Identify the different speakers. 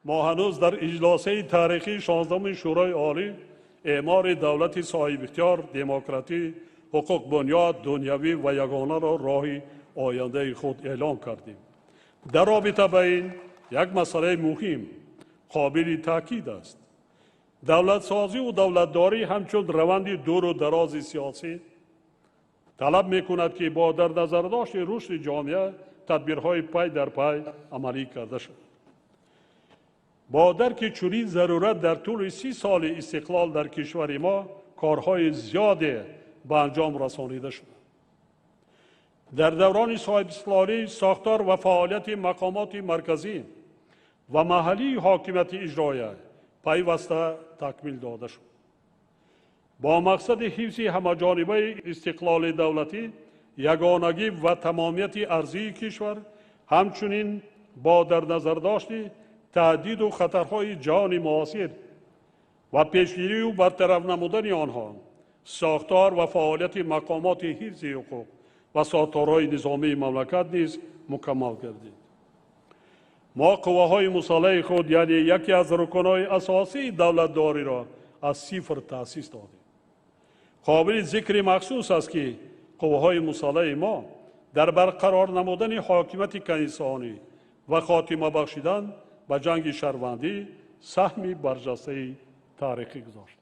Speaker 1: ما هنوز در اجلاسه تاریخی 16 شورای عالی اعمار دولت صاحب اختیار، دموکراتی، حقوق بنیاد، دنیوی و یگانه را راه آینده خود اعلام کردیم. در رابطه با این یک مسئله مهم قابل تاکید است. دولت سازی و دولتداری همچون روند دور و دراز سیاسی طلب میکند که با در نظر داشت رشد جامعه تدبیرهای پای در پای عملی کرده شد. با درک چنین ضرورت در طول 30 سال استقلال در کشور ما کارهای زیادی به انجام رسانیده شد. در دوران صاحب استقلالی ساختار و فعالیت مقامات مرکزی و محلی حاکمیت اجرایی پیوسته تکمیل داده شد. با مقصد حفظ همه‌جانبه استقلال دولتی، یگانگی و تمامیت ارضی کشور، همچنین با در نظر داشت تهدید و خطرهای جهان معاصر و پیشگیری و برطرف نمودن آنها، ساختار و فعالیت مقامات حفظ حقوق و ساختارهای نظامی مملکت نیز مکمل گردید. ما قوه‌های مسلح خود یعنی یکی از رکن‌های اساسی دولتداری را از صفر تأسیس دادیم. قابل ذکر مخصوص است که قوه‌های مسلح ما در برقرار نمودن حاکمیت کنیسانی و خاتمه بخشیدن به جنگ شهروندی سهمی برجسته تاریخی گذاشت.